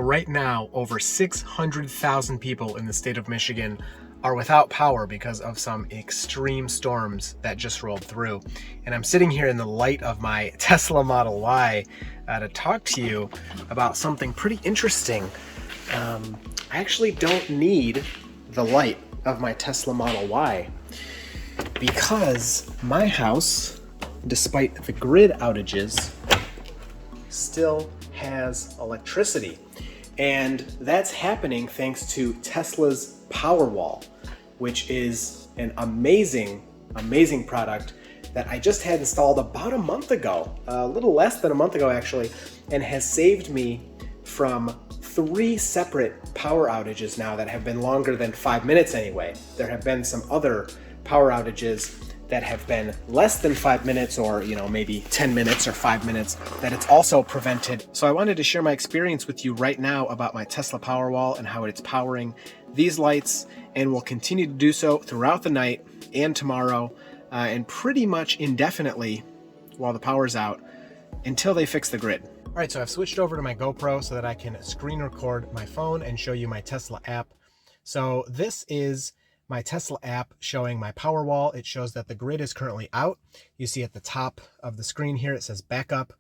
Right now, over 600,000 people in the state of Michigan are without power because of some extreme storms that just rolled through. And I'm sitting here in the light of my Tesla Model Y to talk to you about something pretty interesting. I actually don't need the light of my Tesla Model Y because my house, despite the grid outages, still has electricity. And that's happening thanks to Tesla's Powerwall, which is an amazing product that I just had installed about a month ago, a little less than a month ago actually, and has saved me from 3 separate power outages now that have been longer than 5 minutes anyway. There have been some other power outages that have been less than 5 minutes, or maybe 10 minutes or 5 minutes, that it's also prevented. So I wanted to share my experience with you right now about my Tesla Powerwall and how it's powering these lights, and will continue to do so throughout the night and tomorrow, and pretty much indefinitely while the power's out until they fix the grid. All right, so I've switched over to my GoPro so that I can screen record my phone and show you my Tesla app. So this is my Tesla app showing my Powerwall. It shows that the grid is currently out. You see at the top of the screen here, it says backup,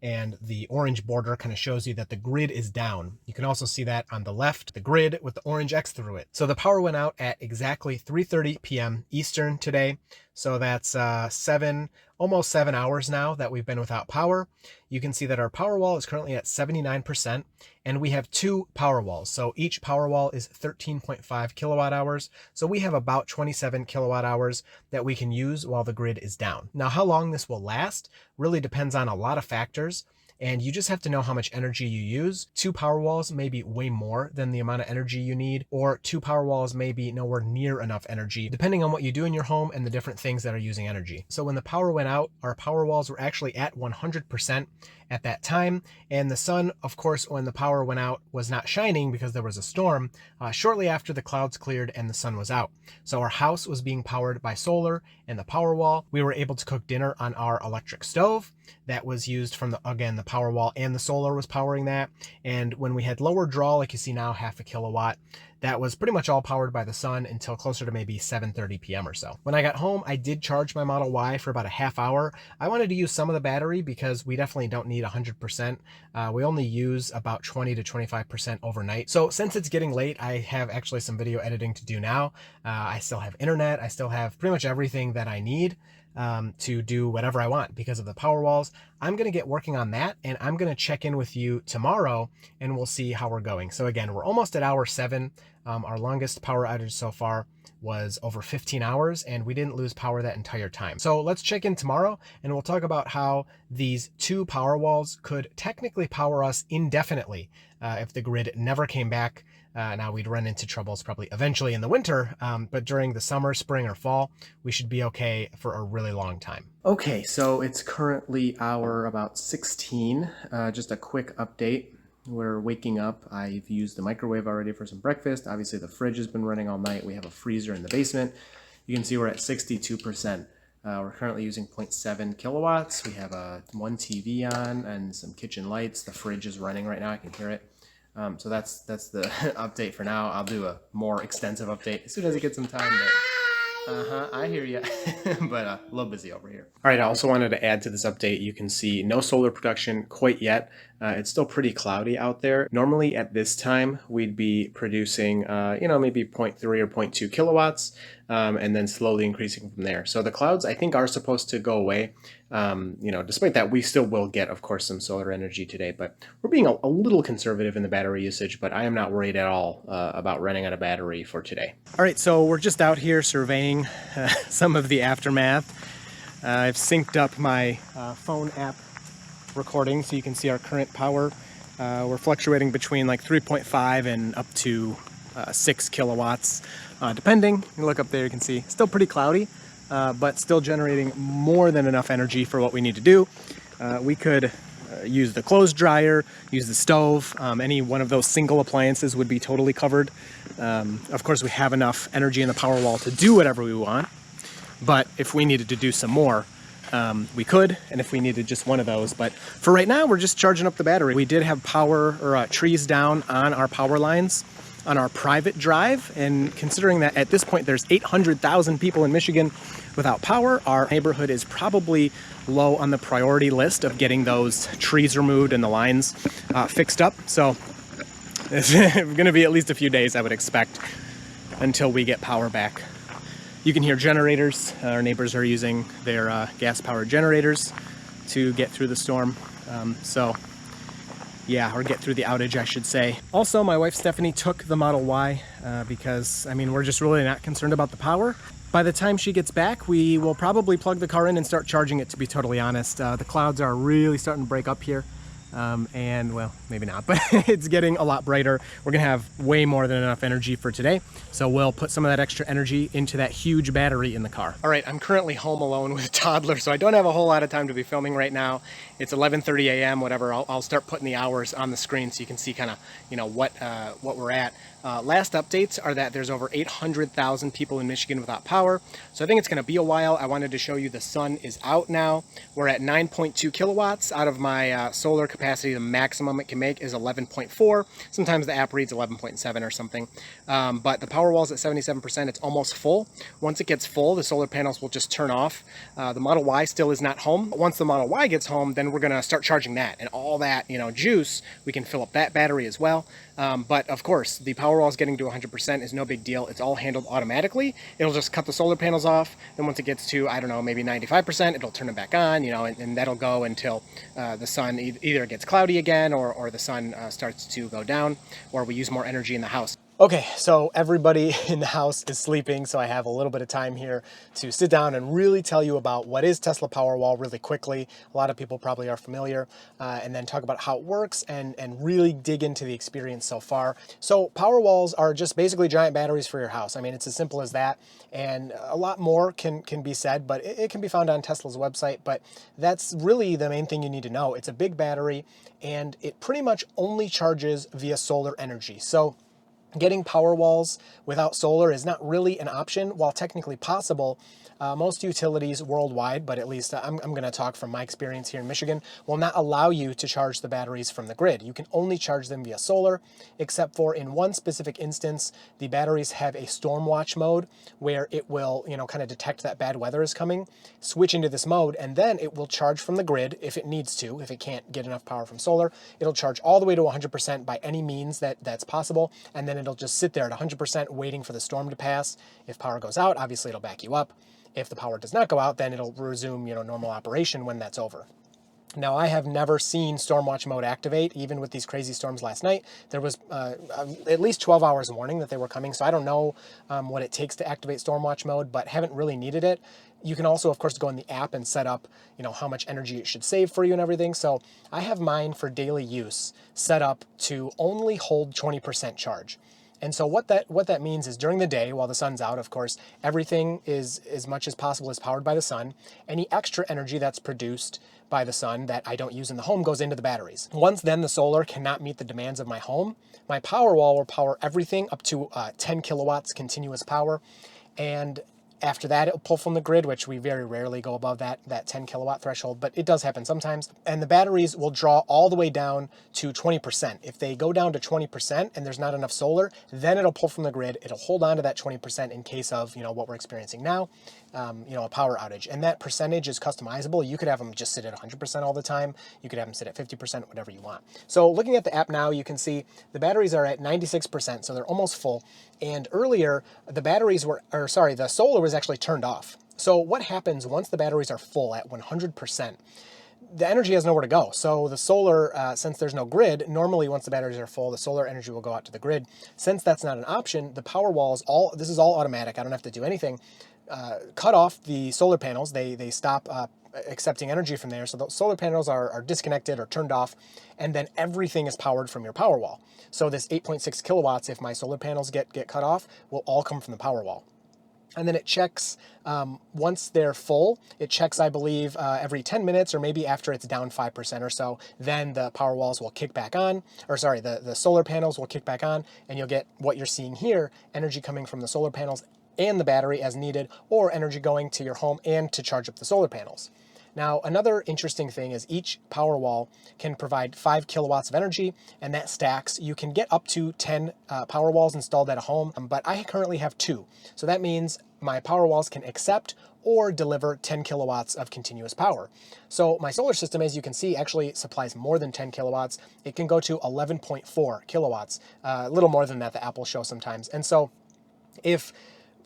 and the orange border kind of shows you that the grid is down. You can also see that on the left, the grid with the orange X through it. So the power went out at exactly 3:30 p.m. Eastern today. So that's almost 7 hours now that we've been without power. You can see that our Powerwall is currently at 79%, and we have 2 Powerwalls. So each Powerwall is 13.5 kilowatt hours. So we have about 27 kilowatt hours that we can use while the grid is down. Now, how long this will last really depends on a lot of factors, and you just have to know how much energy you use. 2 Powerwalls may be way more than the amount of energy you need, or 2 Powerwalls may be nowhere near enough energy, depending on what you do in your home and the different things that are using energy. So when the power went out, our Powerwalls were actually at 100% at that time, and the sun, of course, when the power went out, was not shining because there was a storm shortly after the clouds cleared and the sun was out. So our house was being powered by solar and the Powerwall. We were able to cook dinner on our electric stove that was used from the Powerwall, and the solar was powering that. And when we had lower draw, like you see now, 0.5 kilowatt, that was pretty much all powered by the sun until closer to maybe 7:30 p.m. or so. When I got home, I did charge my Model Y for about a half hour. I wanted to use some of the battery because we definitely don't need 100%. We only use about 20 to 25% overnight. So since it's getting late, I have actually some video editing to do now. I still have internet. I still have pretty much everything that I need to do whatever I want because of the Powerwalls. I'm going to get working on that, and I'm going to check in with you tomorrow, and we'll see how we're going. So again, we're almost at hour 7. Our longest power outage so far was over 15 hours, and we didn't lose power that entire time. So let's check in tomorrow, and we'll talk about how these 2 Powerwalls could technically power us indefinitely if the grid never came back. Now we'd run into troubles probably eventually in the winter, but during the summer, spring, or fall, we should be okay for a really long time. Okay, so it's currently hour about 16. Just a quick update. We're waking up. I've used the microwave already for some breakfast. Obviously the fridge has been running all night. We have a freezer in the basement. You can see we're at 62%. We're currently using 0.7 kilowatts. We have one TV on and some kitchen lights. The fridge is running right now. I can hear it. So that's the update for now. I'll do a more extensive update as soon as I get some time. I hear you, but a little busy over here. All right, I also wanted to add to this update. You can see no solar production quite yet. It's still pretty cloudy out there. Normally at this time, we'd be producing, maybe 0.3 or 0.2 kilowatts, and then slowly increasing from there. So the clouds, I think, are supposed to go away. Despite that, we still will get, of course, some solar energy today, but we're being a little conservative in the battery usage, but I am not worried at all about running out of battery for today. All right, so we're just out here surveying some of the aftermath. I've synced up my phone app recording so you can see our current power. We're fluctuating between like 3.5 and up to 6 kilowatts, depending. You look up there, you can see still pretty cloudy, but still generating more than enough energy for what we need to do. We could use the clothes dryer, use the stove. Any one of those single appliances would be totally covered. Of course, we have enough energy in the Powerwall to do whatever we want, but if we needed to do some more, we could, and if we needed just one of those. But for right now, we're just charging up the battery. We did have power or trees down on our power lines on our private drive, and considering that at this point there's 800,000 people in Michigan without power, our neighborhood is probably low on the priority list of getting those trees removed and the lines fixed up. So it's going to be at least a few days, I would expect, until we get power back. You can hear generators. Our neighbors are using their gas-powered generators to get through the storm. Yeah, or get through the outage, I should say. Also, my wife Stephanie took the Model Y because, I mean, we're just really not concerned about the power. By the time she gets back, we will probably plug the car in and start charging it, to be totally honest. The clouds are really starting to break up here. And well, maybe not, but it's getting a lot brighter. We're gonna have way more than enough energy for today, so we'll put some of that extra energy into that huge battery in the car. All right, I'm currently home alone with a toddler, so I don't have a whole lot of time to be filming right now. It's 11:30 a.m. whatever. I'll start putting the hours on the screen so you can see kind of, you know, what we're at. Last updates are that there's over 800,000 people in Michigan without power, so I think it's going to be a while. I wanted to show you the sun is out now. We're at 9.2 kilowatts out of my solar capacity. The maximum it can make is 11.4. Sometimes the app reads 11.7 or something, but the Powerwall's at 77%. It's almost full. Once it gets full, the solar panels will just turn off. The Model Y still is not home. Once the Model Y gets home, then we're going to start charging that, and all that, you know, juice, we can fill up that battery as well. But of course, the Powerwall's getting to 100% is no big deal. It's all handled automatically. It'll just cut the solar panels off. Then once it gets to, I don't know, maybe 95%, it'll turn it back on, you know, and that'll go until the sun either gets cloudy again, or the sun starts to go down, or we use more energy in the house. Okay, so everybody in the house is sleeping, so I have a little bit of time here to sit down and really tell you about what is Tesla Powerwall really quickly. A lot of people probably are familiar, and then talk about how it works and really dig into the experience so far. So Powerwalls are just basically giant batteries for your house. I mean, it's as simple as that, and a lot more can be said, but it can be found on Tesla's website, but that's really the main thing you need to know. It's a big battery, and it pretty much only charges via solar energy. So getting Powerwalls without solar is not really an option. While technically possible, most utilities worldwide, but at least I'm going to talk from my experience here in Michigan, will not allow you to charge the batteries from the grid. You can only charge them via solar, except for in one specific instance, the batteries have a storm watch mode where it will, you know, kind of detect that bad weather is coming, switch into this mode, and then it will charge from the grid if it needs to. If it can't get enough power from solar, it'll charge all the way to 100% by any means that's possible, and then it'll just sit there at 100% waiting for the storm to pass. If power goes out, obviously it'll back you up. If the power does not go out, then it'll resume, you know, normal operation when that's over. Now, I have never seen storm watch mode activate, even with these crazy storms last night. There was at least 12 hours warning that they were coming, so I don't know what it takes to activate storm watch mode, but haven't really needed it. You can also, of course, go in the app and set up, you know, how much energy it should save for you and everything. So I have mine for daily use set up to only hold 20% charge. And so what that means is during the day, while the sun's out, of course, everything is as much as possible is powered by the sun. Any extra energy that's produced by the sun that I don't use in the home goes into the batteries. Once then the solar cannot meet the demands of my home, my Powerwall will power everything up to 10 kilowatts continuous power. And after that, it'll pull from the grid, which we very rarely go above that 10 kilowatt threshold, but it does happen sometimes. And the batteries will draw all the way down to 20%. If they go down to 20% and there's not enough solar, then it'll pull from the grid. It'll hold on to that 20% in case of, you know, what we're experiencing now, you know, a power outage. And that percentage is customizable. You could have them just sit at 100% all the time. You could have them sit at 50%, whatever you want. So looking at the app now, you can see the batteries are at 96%, so they're almost full. And earlier, the solar was actually turned off. So what happens once the batteries are full at 100%? The energy has nowhere to go. So the solar, since there's no grid, normally once the batteries are full, the solar energy will go out to the grid. Since that's not an option, the Powerwalls, this is all automatic. I don't have to do anything. Cut off the solar panels. They stop accepting energy from there. So the solar panels are disconnected or turned off, and then everything is powered from your Powerwall. So this 8.6 kilowatts, if my solar panels get cut off, will all come from the Powerwall. And then it checks, once they're full, it checks, I believe, every 10 minutes or maybe after it's down 5% or so, then the Powerwalls will kick back on, the solar panels will kick back on, and you'll get what you're seeing here, energy coming from the solar panels and the battery as needed, or energy going to your home and to charge up the solar panels. Now, another interesting thing is each Powerwall can provide 5 kilowatts of energy, and that stacks. You can get up to 10 Powerwalls installed at a home, but I currently have 2. So that means my Powerwalls can accept or deliver 10 kilowatts of continuous power. So my solar system, as you can see, actually supplies more than 10 kilowatts. It can go to 11.4 kilowatts, a little more than that, the Apple show sometimes. And so if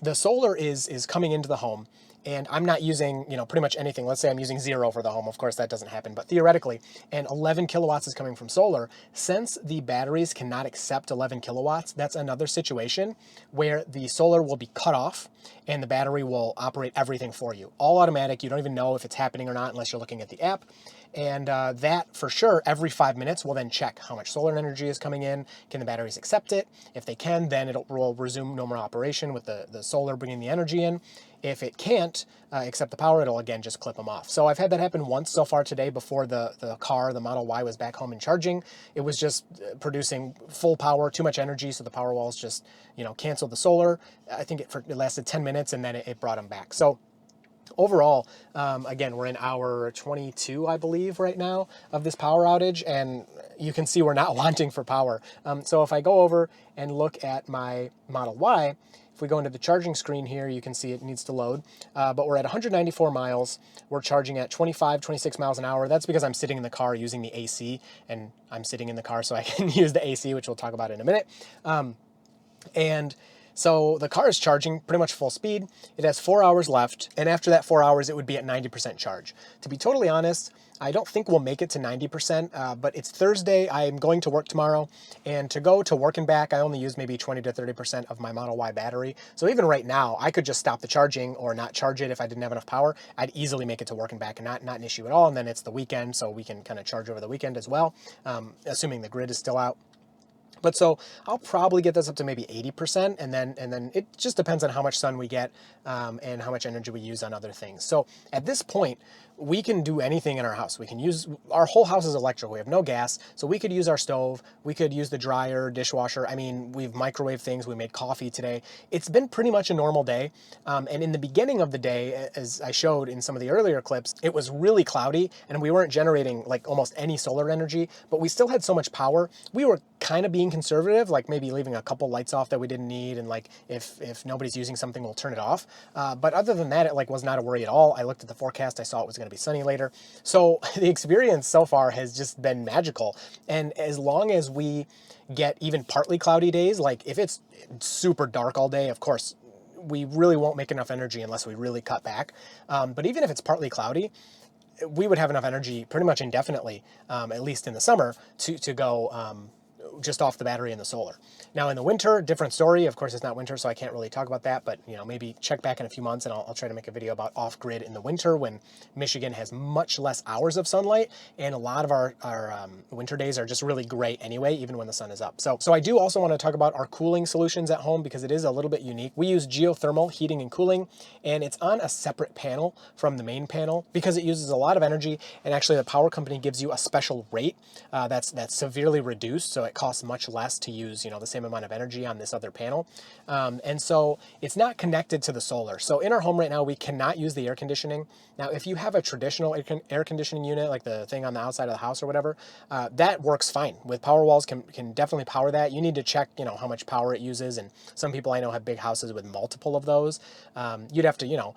the solar is coming into the home and I'm not using, pretty much anything. Let's say I'm using 0 for the home. Of course, that doesn't happen, but theoretically, and 11 kilowatts is coming from solar. Since the batteries cannot accept 11 kilowatts, that's another situation where the solar will be cut off and the battery will operate everything for you. All automatic. You don't even know if it's happening or not unless you're looking at the app. And that, for sure, every 5 minutes, we'll then check how much solar energy is coming in. Can the batteries accept it? If they can, then it will resume normal operation with the solar bringing the energy in. If it can't accept the power, it'll again just clip them off. So I've had that happen once so far today before the Model Y, was back home and charging. It was just producing full power, too much energy, so the Powerwalls just, canceled the solar. I think it lasted 10 minutes, and then it brought them back. So overall, again, we're in hour 22, I believe, right now of this power outage, and you can see we're not wanting for power. So if I go over and look at my Model Y, if we go into the charging screen here, you can see it needs to load, but we're at 194 miles. We're charging at 26 miles an hour. That's because I'm sitting in the car using the AC, and I'm sitting in the car so I can use the AC, which we'll talk about in a minute. And so the car is charging pretty much full speed. It has 4 hours left, and after that 4 hours, it would be at 90% charge. To be totally honest, I don't think we'll make it to 90%, but it's Thursday. I'm going to work tomorrow, and to go to work and back, I only use maybe 20 to 30% of my Model Y battery. So even right now, I could just stop the charging or not charge it if I didn't have enough power. I'd easily make it to work and back, and not an issue at all. And then it's the weekend, so we can kind of charge over the weekend as well, assuming the grid is still out. But so I'll probably get this up to maybe 80%, and then it just depends on how much sun we get and how much energy we use on other things. So at this point, we can do anything in our house. We can use, our whole house is electrical. We have no gas, so we could use our stove. We could use the dryer, dishwasher. I mean, we've microwaved things. We made coffee today. It's been pretty much a normal day. And in the beginning of the day, as I showed in some of the earlier clips, it was really cloudy and we weren't generating like almost any solar energy, but we still had so much power. We were kind of being conservative, like maybe leaving a couple lights off that we didn't need, and like if nobody's using something, we'll turn it off. But other than that, it like was not a worry at all. I looked at the forecast, I saw it was going to be sunny later. So the experience so far has just been magical. And as long as we get even partly cloudy days, like if it's super dark all day, of course, we really won't make enough energy unless we really cut back. But even if it's partly cloudy, we would have enough energy pretty much indefinitely, at least in the summer, to go just off the battery and the solar. Now in the winter, different story. Of course, it's not winter, so I can't really talk about that, but maybe check back in a few months and I'll try to make a video about off-grid in the winter when Michigan has much less hours of sunlight, and a lot of our winter days are just really gray anyway, even when the sun is up. So I do also want to talk about our cooling solutions at home because it is a little bit unique. We use geothermal heating and cooling, and it's on a separate panel from the main panel because it uses a lot of energy, and actually the power company gives you a special rate that's severely reduced, so it costs much less to use the same amount of energy on this other panel. And so it's not connected to the solar. So in our home right now, we cannot use the air conditioning. Now, if you have a traditional air conditioning unit, like the thing on the outside of the house or whatever, that works fine. With Powerwalls can definitely power that. You need to check, how much power it uses. And some people I know have big houses with multiple of those. You'd have to,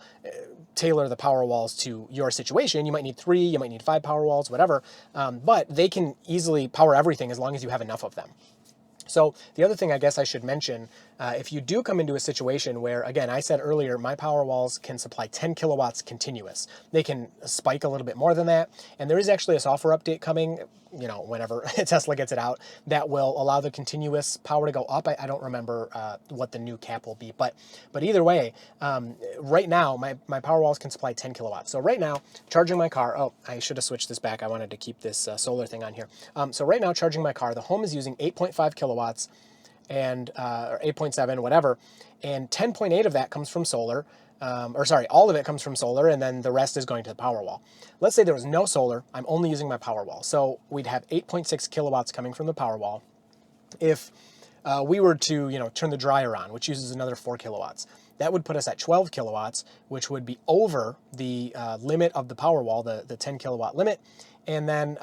tailor the Powerwalls to your situation. You might need 3, you might need 5 Powerwalls, whatever. But they can easily power everything as long as you have enough of them. So the other thing I guess I should mention, if you do come into a situation where, again, I said earlier, my Powerwalls can supply 10 kilowatts continuous. They can spike a little bit more than that. And there is actually a software update coming, whenever Tesla gets it out, that will allow the continuous power to go up. I don't remember what the new cap will be, but either way, right now, my Powerwalls can supply 10 kilowatts. So right now, charging my car, oh, I should have switched this back. I wanted to keep this solar thing on here. So right now, charging my car, the home is using 8.5 kilowatts, and or 8.7, whatever, and 10.8 of that comes from solar. All of it comes from solar, and then the rest is going to the Powerwall. Let's say there was no solar, I'm only using my Powerwall. So we'd have 8.6 kilowatts coming from the Powerwall. If we were to, turn the dryer on, which uses another 4 kilowatts, that would put us at 12 kilowatts, which would be over the limit of the Powerwall, the 10 kilowatt limit. And then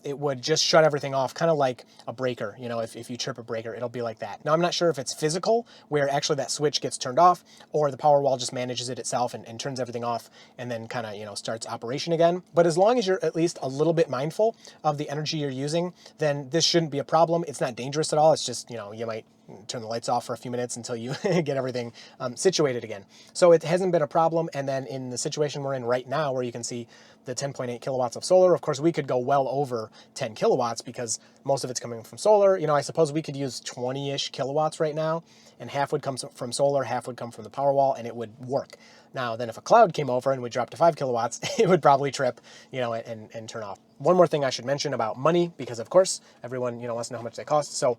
it would just shut everything off, kind of like a breaker. If you trip a breaker, it'll be like that. Now, I'm not sure if it's physical, where actually that switch gets turned off, or the Powerwall just manages it itself and turns everything off and then kind of, starts operation again. But as long as you're at least a little bit mindful of the energy you're using, then this shouldn't be a problem. It's not dangerous at all. It's just, you might turn the lights off for a few minutes until you get everything situated again. So it hasn't been a problem. And then in the situation we're in right now, where you can see the 10.8 kilowatts of solar, of course, we could go well over 10 kilowatts because most of it's coming from solar. I suppose we could use 20-ish kilowatts right now, and half would come from solar, half would come from the Powerwall, and it would work. Now, then if a cloud came over and we dropped to 5 kilowatts, it would probably trip, and turn off. One more thing I should mention about money, because of course, everyone, wants to know how much they cost. So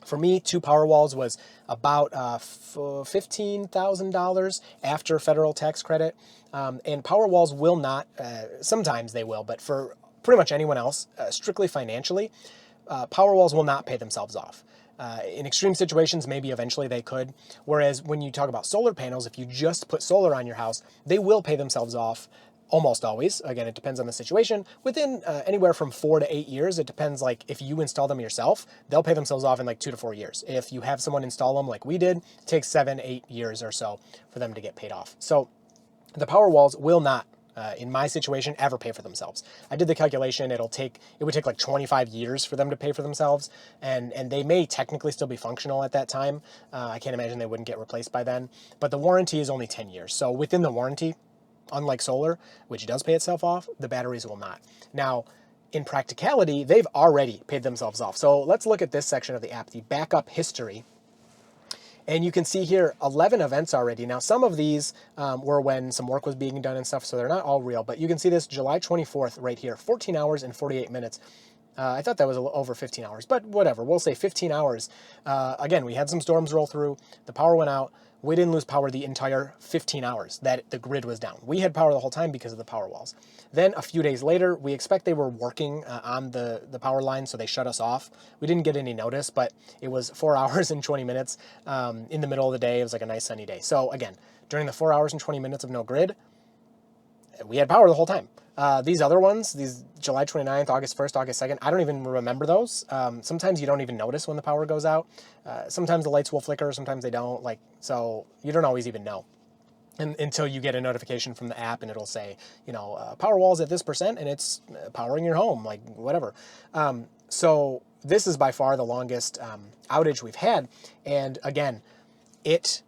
for me, 2 Powerwalls was about $15,000 after federal tax credit. And Powerwalls will not, sometimes they will, but for pretty much anyone else, strictly financially, Powerwalls will not pay themselves off. In extreme situations, maybe eventually they could. Whereas when you talk about solar panels, if you just put solar on your house, they will pay themselves off. Almost always. Again, it depends on the situation. Within anywhere from 4 to 8 years, it depends. Like if you install them yourself, they'll pay themselves off in like 2 to 4 years. If you have someone install them like we did, it takes 7, 8 years or so for them to get paid off. So the Powerwalls will not, in my situation, ever pay for themselves. I did the calculation. It would take like 25 years for them to pay for themselves, and they may technically still be functional at that time. I can't imagine they wouldn't get replaced by then. But the warranty is only 10 years. So within the warranty, unlike solar, which does pay itself off, the batteries will not. Now, in practicality, they've already paid themselves off. So let's look at this section of the app, the backup history. And you can see here 11 events already. Now, some of these were when some work was being done and stuff, so they're not all real. But you can see this July 24th right here, 14 hours and 48 minutes. I thought that was a little over 15 hours, but whatever. We'll say 15 hours. Again, we had some storms roll through. The power went out. We didn't lose power the entire 15 hours that the grid was down. We had power the whole time because of the Powerwalls. Then a few days later, we expect they were working on the power line, so they shut us off. We didn't get any notice, but it was 4 hours and 20 minutes in the middle of the day. It was like a nice sunny day. So again, during the 4 hours and 20 minutes of no grid, we had power the whole time. These other ones, these July 29th, August 1st, August 2nd, I don't even remember those. Sometimes you don't even notice when the power goes out. Sometimes the lights will flicker, sometimes they don't. So you don't always even know until you get a notification from the app and it'll say, Powerwall's at this percent and it's powering your home, like whatever. So this is by far the longest outage we've had. And again, it...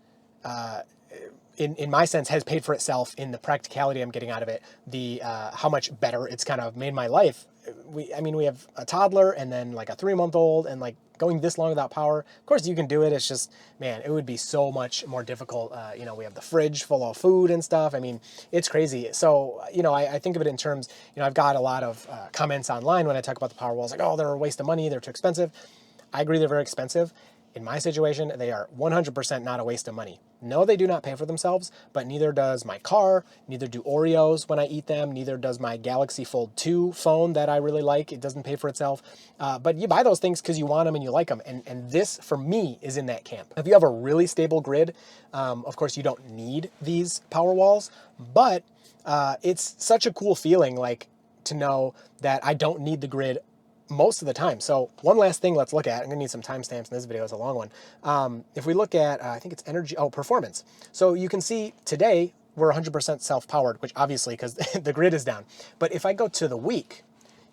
in my sense, has paid for itself in the practicality I'm getting out of it, the how much better it's kind of made my life. We have a toddler and then like a 3-month-old, and like going this long without power. Of course, you can do it. It's just, man, it would be so much more difficult. We have the fridge full of food and stuff. It's crazy. So, I think of it in terms, I've got a lot of comments online when I talk about the Powerwalls, like, oh, they're a waste of money. They're too expensive. I agree they're very expensive. In my situation, they are 100% not a waste of money. No, they do not pay for themselves, but neither does my car, neither do Oreos when I eat them, neither does my Galaxy Fold 2 phone that I really like. It doesn't pay for itself. But you buy those things because you want them and you like them. And this, for me, is in that camp. If you have a really stable grid, of course, you don't need these Powerwalls, but it's such a cool feeling, like, to know that I don't need the grid most of the time. So one last thing let's look at. I'm gonna need some timestamps in this video. It's a long one. If we look at, I think it's performance. So you can see today we're 100% self-powered, which obviously because the grid is down. But if I go to the week,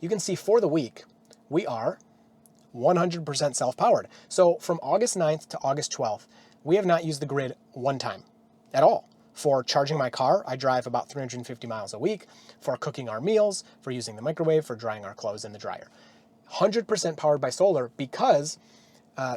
you can see for the week, we are 100% self-powered. So from August 9th to August 12th, we have not used the grid one time at all. For charging my car, I drive about 350 miles a week. For cooking our meals, for using the microwave, for drying our clothes in the dryer. 100% powered by solar, because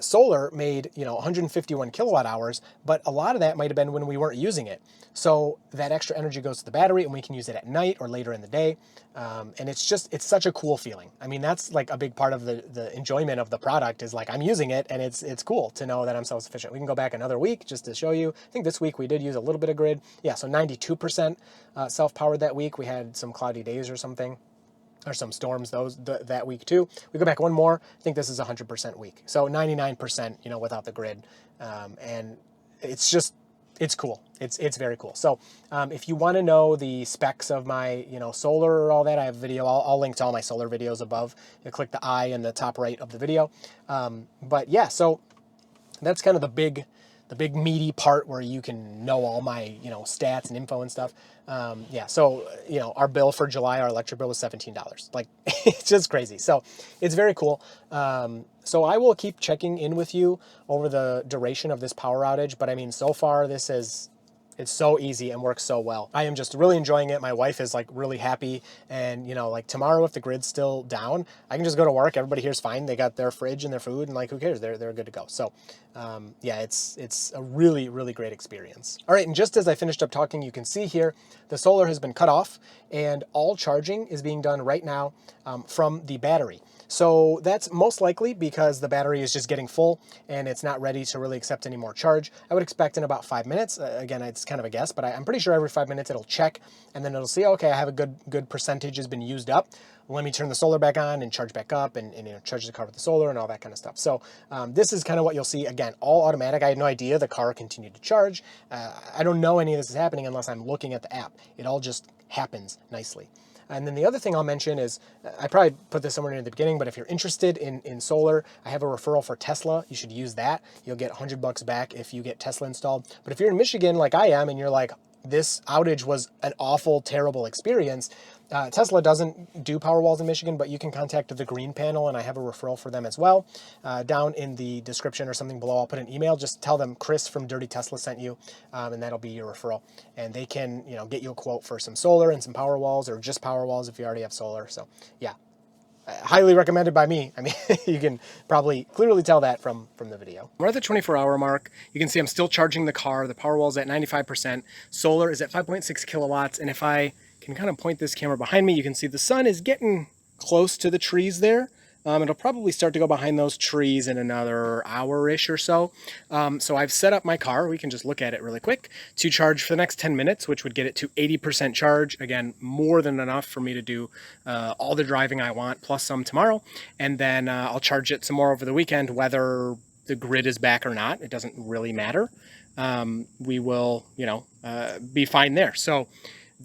solar made 151 kilowatt hours, but a lot of that might have been when we weren't using it. So that extra energy goes to the battery and we can use it at night or later in the day. And it's such a cool feeling. That's like a big part of the enjoyment of the product, is like I'm using it and it's cool to know that I'm self-sufficient. We can go back another week just to show you. I think this week we did use a little bit of grid. Yeah, so 92% self-powered that week. We had some cloudy days or something. or some storms that week too. We go back one more, I think this is 100% week. So 99%, you know, without the grid. And it's cool. It's very cool. So if you want to know the specs of my, you know, solar or all that, I have a video. I'll link to all my solar videos above. You click the I in the top right of the video. But yeah, so that's kind of the big meaty part where you can know all my, you know, stats and info and stuff. Yeah, so, you know, our bill for July, our electric bill was $17. Like, it's just crazy. So it's very cool. So I will keep checking in with you over the duration of this power outage. But I mean, so far it's so easy and works so well. I am just really enjoying it. My wife is like really happy. And, you know, like tomorrow, if the grid's still down, I can just go to work. Everybody here's fine. They got their fridge and their food and like, who cares? They're good to go. So yeah, it's a really, really great experience. All right. And just as I finished up talking, you can see here, the solar has been cut off and all charging is being done right now from the battery. So that's most likely because the battery is just getting full and it's not ready to really accept any more charge. I would expect in about 5 minutes. Again, it's kind of a guess, but I'm pretty sure every 5 minutes it'll check and then it'll see, okay, I have a good percentage has been used up. Let me turn the solar back on and charge back up and you know, charge the car with the solar and all that kind of stuff. So this is kind of what you'll see. Again, all automatic. I had no idea the car continued to charge. I don't know any of this is happening unless I'm looking at the app. It all just happens nicely. And then the other thing I'll mention is, I probably put this somewhere near the beginning, but if you're interested in solar, I have a referral for Tesla. You should use that. You'll get $100 back if you get Tesla installed. But if you're in Michigan like I am and you're like, this outage was an awful, terrible experience, Tesla doesn't do Powerwalls in Michigan, but you can contact the Green Panel, and I have a referral for them as well. Down in the description or something below, I'll put an email. Just tell them Chris from Dirty Tesla sent you, and that'll be your referral. And they can, you know, get you a quote for some solar and some Powerwalls, or just Powerwalls if you already have solar. So yeah, highly recommended by me. I mean, you can probably clearly tell that from the video. We're at the 24-hour mark. You can see I'm still charging the car. The Powerwall's at 95%. Solar is at 5.6 kilowatts. And if I can kind of point this camera behind me, you can see the sun is getting close to the trees there. It'll probably start to go behind those trees in another hour-ish or so. So I've set up my car, we can just look at it really quick, to charge for the next 10 minutes, which would get it to 80% charge. Again, more than enough for me to do all the driving I want, plus some tomorrow. And then I'll charge it some more over the weekend, whether the grid is back or not. It doesn't really matter. We will, you know, be fine there. So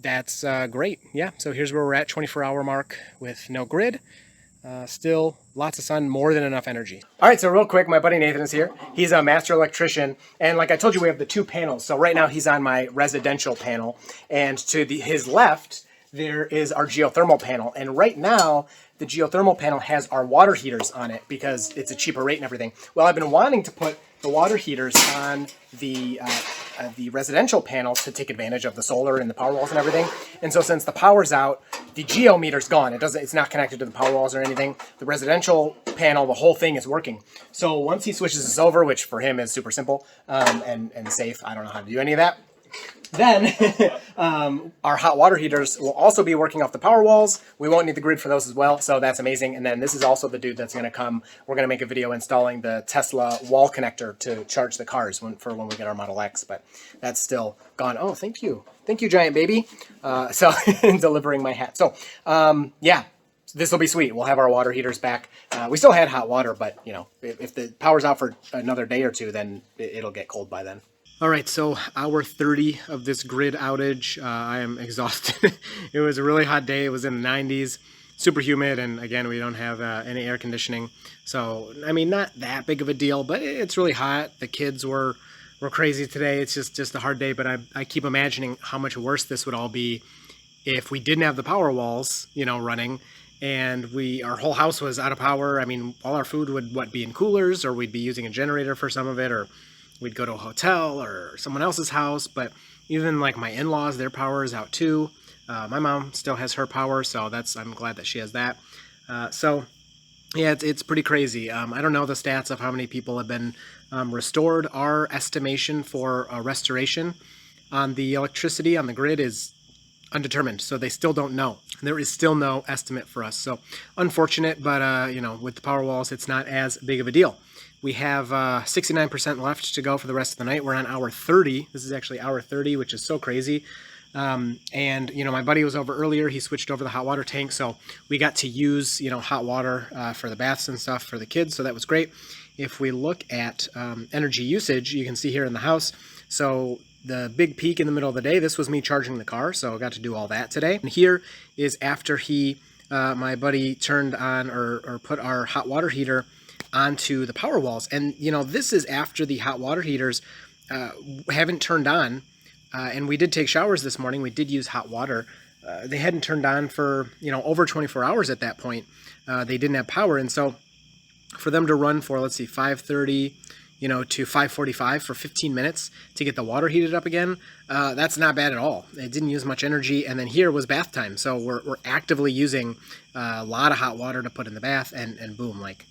that's great. Yeah, so here's where we're at, 24-hour mark with no grid. Still lots of sun, more than enough energy. All right, so real quick, my buddy Nathan is here. He's a master electrician, and like I told you, we have the two panels. So right now he's on my residential panel, and to his left, there is our geothermal panel. And right now, the geothermal panel has our water heaters on it because it's a cheaper rate and everything. Well, I've been wanting to put the water heaters on the residential panel to take advantage of the solar and the Powerwalls and everything. And so since the power's out, the geo meter's gone. It's not connected to the Powerwalls or anything. The residential panel, the whole thing is working. So once he switches this over, which for him is super simple and safe, I don't know how to do any of that, then our hot water heaters will also be working off the Powerwalls. We won't need the grid for those as well, so that's amazing. And then this is also the dude that's going to come. We're going to make a video installing the Tesla wall connector to charge the cars for when we get our Model X, but that's still gone. Oh, thank you. Thank you, Giant Baby. So delivering my hat. So yeah, this will be sweet. We'll have our water heaters back. We still had hot water, but you know, if the power's out for another day or two, then it'll get cold by then. All right, so hour 30 of this grid outage. I am exhausted. It was a really hot day. It was in the 90s, super humid, and again, we don't have any air conditioning. So, I mean, not that big of a deal, but it's really hot. The kids were crazy today. It's just a hard day, but I keep imagining how much worse this would all be if we didn't have the Powerwalls, you know, running, and our whole house was out of power. I mean, all our food would be in coolers, or we'd be using a generator for some of it, or we'd go to a hotel or someone else's house. But even like my in-laws, their power is out too. My mom still has her power, so I'm glad that she has that. So yeah, it's pretty crazy. I don't know the stats of how many people have been restored. Our estimation for restoration on the electricity on the grid is undetermined, so they still don't know. There is still no estimate for us. So unfortunate, but you know, with the Powerwalls, it's not as big of a deal. We have 69% left to go for the rest of the night. We're on hour 30. This is actually hour 30, which is so crazy. And, you know, my buddy was over earlier. He switched over the hot water tank. So we got to use, you know, hot water for the baths and stuff for the kids. So that was great. If we look at energy usage, you can see here in the house. So the big peak in the middle of the day, this was me charging the car. So I got to do all that today. And here is after my buddy turned on or put our hot water heater onto the Powerwalls. And, you know, this is after the hot water heaters haven't turned on. And we did take showers this morning. We did use hot water. They hadn't turned on for, you know, over 24 hours at that point. They didn't have power. And so for them to run for, let's see, 5:30, you know, to 5:45 for 15 minutes to get the water heated up again, that's not bad at all. It didn't use much energy. And then here was bath time. So we're actively using a lot of hot water to put in the bath, and boom, like,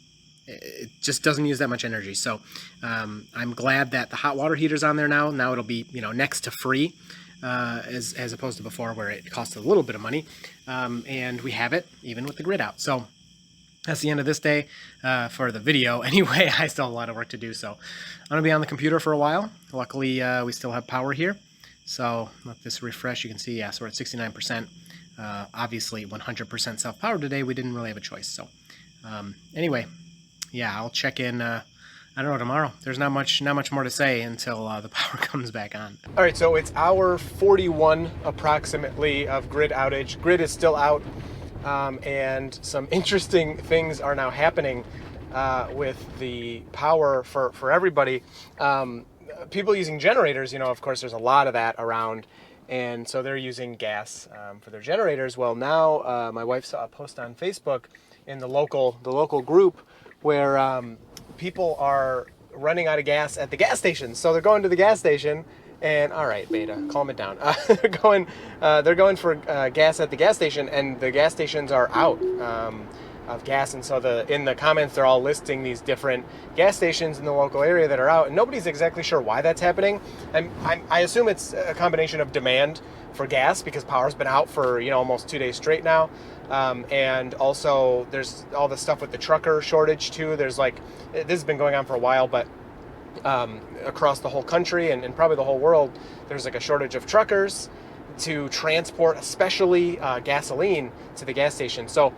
it just doesn't use that much energy. So I'm glad that the hot water heater's on there now. Now it'll be, you know, next to free, as opposed to before where it cost a little bit of money. And we have it even with the grid out. So that's the end of this day for the video. Anyway, I still have a lot of work to do. So I'm going to be on the computer for a while. Luckily, we still have power here. So let this refresh. You can see, yeah, so we're at 69%. Obviously, 100% self-powered today. We didn't really have a choice. So anyway, yeah, I'll check in, I don't know, tomorrow. There's not much more to say until the power comes back on. All right, so it's hour 41 approximately of grid outage. Grid is still out, and some interesting things are now happening with the power for everybody. People using generators, you know, of course, there's a lot of that around, and so they're using gas for their generators. Well, now my wife saw a post on Facebook in the local group where people are running out of gas at the gas stations. So they're going to the gas station, and all right, Beta, calm it down. They're going for gas at the gas station, and the gas stations are out of gas. And so in the comments, they're all listing these different gas stations in the local area that are out, and nobody's exactly sure why that's happening. I assume it's a combination of demand for gas because power's been out for, you know, almost 2 days straight now. And also there's all the stuff with the trucker shortage too. There's like, this has been going on for a while, but across the whole country and probably the whole world, there's like a shortage of truckers to transport, especially gasoline to the gas station. So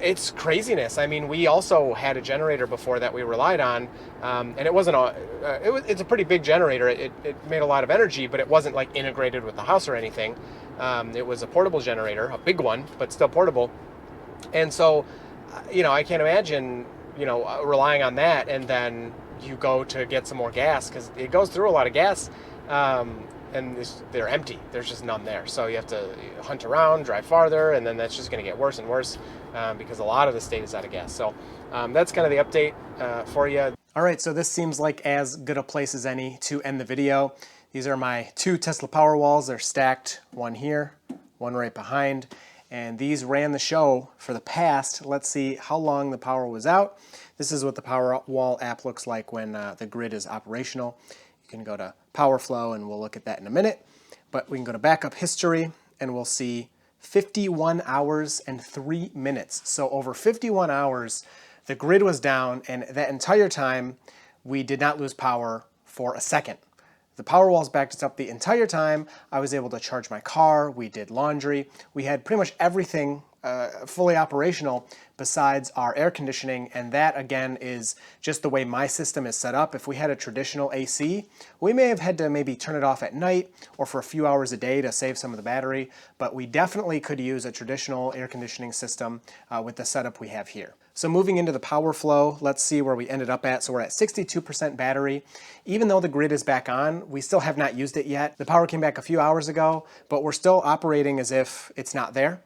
it's craziness. I mean, we also had a generator before that we relied on, and it wasn't it's a pretty big generator. It made a lot of energy, but it wasn't like integrated with the house or anything. It was a portable generator, a big one, but still portable. And so, you know, I can't imagine, you know, relying on that, and then you go to get some more gas because it goes through a lot of gas, and they're empty. There's just none there. So you have to hunt around, drive farther, and then that's just going to get worse and worse because a lot of the state is out of gas. So that's kind of the update for you. All right, so this seems like as good a place as any to end the video. These are my 2 Tesla Powerwalls. They're stacked, one here, one right behind. And these ran the show for the past. Let's see how long the power was out. This is what the Powerwall app looks like when the grid is operational. You can go to Power Flow, and we'll look at that in a minute. But we can go to Backup History, and we'll see 51 hours and 3 minutes. So over 51 hours, the grid was down, and that entire time, we did not lose power for a second. The Powerwalls backed us up the entire time. I was able to charge my car. We did laundry. We had pretty much everything fully operational besides our air conditioning, and that again is just the way my system is set up. If we had a traditional AC, we may have had to maybe turn it off at night or for a few hours a day to save some of the battery, but we definitely could use a traditional air conditioning system with the setup we have here. So moving into the power flow, let's see where we ended up at. So we're at 62% battery. Even though the grid is back on, we still have not used it yet. The power came back a few hours ago, but we're still operating as if it's not there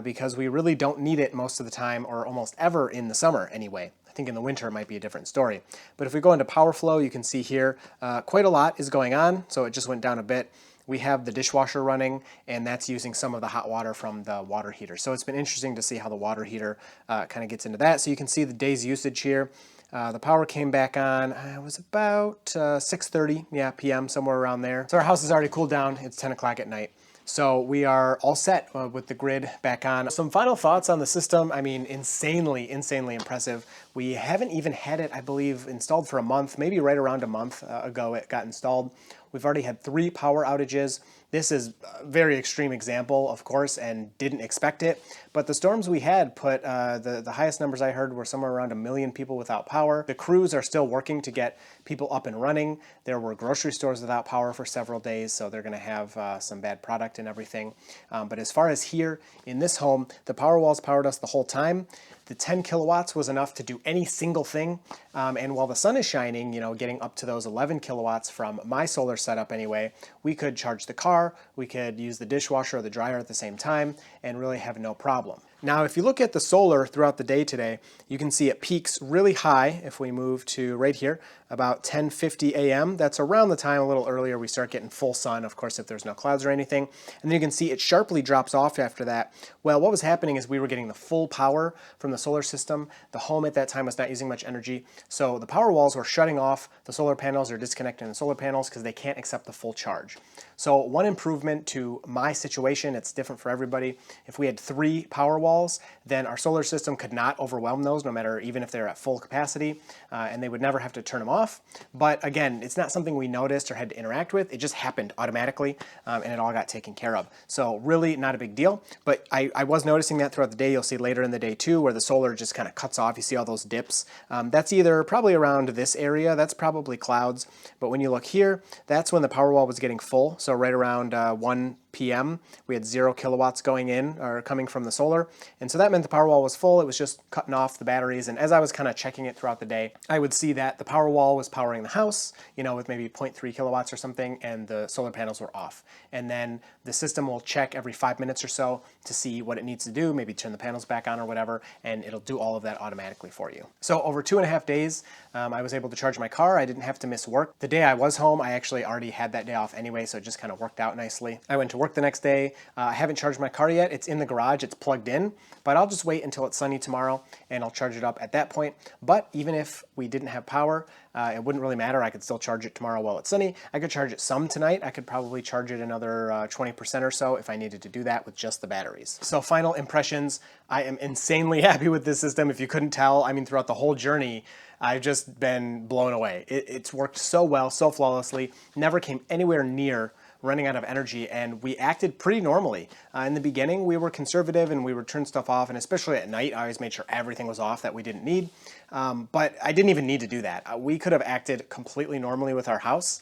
because we really don't need it most of the time, or almost ever in the summer anyway. I think in the winter it might be a different story. But if we go into power flow, you can see here quite a lot is going on. So it just went down a bit. We have the dishwasher running, and that's using some of the hot water from the water heater. So it's been interesting to see how the water heater kind of gets into that. So you can see the day's usage here. The power came back on, it was about 6:30 p.m., somewhere around there. So our house has already cooled down. It's 10 o'clock at night. So we are all set with the grid back on. Some final thoughts on the system. I mean, insanely impressive. We haven't even had it, I believe, installed for a month, maybe right around a month ago it got installed. We've already had 3 power outages. This is a very extreme example, of course, and didn't expect it. But the storms we had put, the highest numbers I heard were somewhere around 1 million people without power. The crews are still working to get people up and running. There were grocery stores without power for several days, so they're going to have some bad product and everything. But as far as here in this home, the Powerwalls powered us the whole time. The 10 kilowatts was enough to do any single thing. And while the sun is shining, getting up to those 11 kilowatts from my solar setup anyway, we could charge the car, we could use the dishwasher or the dryer at the same time, and really have no problem. Now, if you look at the solar throughout the day today, you can see it peaks really high if we move to right here, about 10:50 a.m. That's around the time, a little earlier, we start getting full sun, of course, if there's no clouds or anything. And then you can see it sharply drops off after that. Well, what was happening is we were getting the full power from the solar system. The home at that time was not using much energy, so the Powerwalls were shutting off the solar panels or disconnecting the solar panels because they can't accept the full charge. So one improvement to my situation, it's different for everybody. If we had 3 Powerwalls, then our solar system could not overwhelm those, no matter even if they're at full capacity, and they would never have to turn them off. But again, it's not something we noticed or had to interact with. It just happened automatically, and it all got taken care of. So really not a big deal, but I was noticing that throughout the day. You'll see later in the day too, where the solar just kind of cuts off. You see all those dips. That's either probably around this area, that's probably clouds, but when you look here, that's when the Powerwall was getting full. So right around 1 p.m. we had 0 kilowatts going in or coming from the solar, and so that meant the Powerwall was full. It was just cutting off the batteries, and as I was kind of checking it throughout the day, I would see that the Powerwall was powering the house, with maybe 0.3 kilowatts or something, and the solar panels were off. And then the system will check every 5 minutes or so to see what it needs to do, maybe turn the panels back on or whatever, and it'll do all of that automatically for you. So over 2.5 days, I was able to charge my car. I didn't have to miss work. The day I was home, I actually already had that day off anyway, so it just kind of worked out nicely. I went to work the next day. I haven't charged my car yet. It's in the garage, it's plugged in, but I'll just wait until it's sunny tomorrow and I'll charge it up at that point. But even if we didn't have power, it wouldn't really matter. I could still charge it tomorrow while it's sunny. I could charge it some tonight. I could probably charge it another 20% or so if I needed to do that with just the batteries. So final impressions, I am insanely happy with this system. If you couldn't tell, I mean, throughout the whole journey, I've just been blown away. It's worked so well, so flawlessly, never came anywhere near running out of energy, and we acted pretty normally. In the beginning, we were conservative and we would turn stuff off, and especially at night, I always made sure everything was off that we didn't need. But I didn't even need to do that. We could have acted completely normally with our house,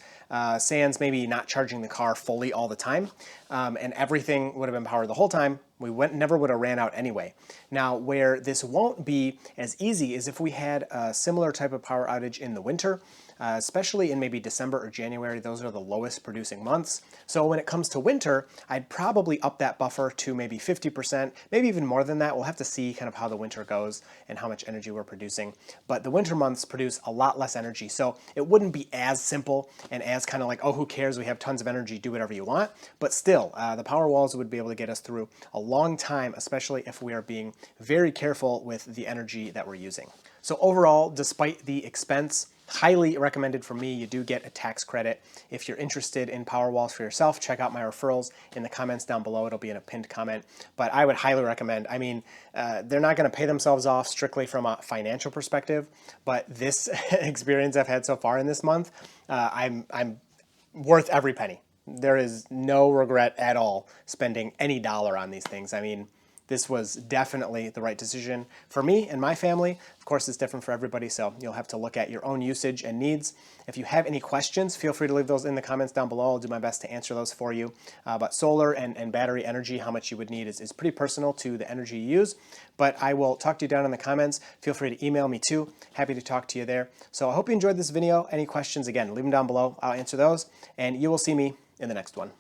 sans maybe not charging the car fully all the time, and everything would have been powered the whole time. We never would have ran out anyway. Now, where this won't be as easy is if we had a similar type of power outage in the winter, especially in maybe December or January. Those are the lowest producing months. So when it comes to winter, I'd probably up that buffer to maybe 50%, maybe even more than that. We'll have to see kind of how the winter goes and how much energy we're producing. But the winter months produce a lot less energy, so it wouldn't be as simple and as kind of like, oh, who cares, we have tons of energy, do whatever you want. But still, the Powerwalls would be able to get us through a long time, especially if we are being very careful with the energy that we're using. So overall, despite the expense, highly recommended for me. You do get a tax credit. If you're interested in Powerwalls for yourself, check out my referrals in the comments down below. It'll be in a pinned comment. But I would highly recommend. I mean, they're not going to pay themselves off strictly from a financial perspective, but this experience I've had so far in this month, I'm worth every penny. There is no regret at all spending any dollar on these things. I mean, this was definitely the right decision for me and my family. Of course, it's different for everybody, so you'll have to look at your own usage and needs. If you have any questions, feel free to leave those in the comments down below. I'll do my best to answer those for you. But solar and battery energy, how much you would need is pretty personal to the energy you use. But I will talk to you down in the comments. Feel free to email me too. Happy to talk to you there. So I hope you enjoyed this video. Any questions, again, leave them down below. I'll answer those, and you will see me in the next one.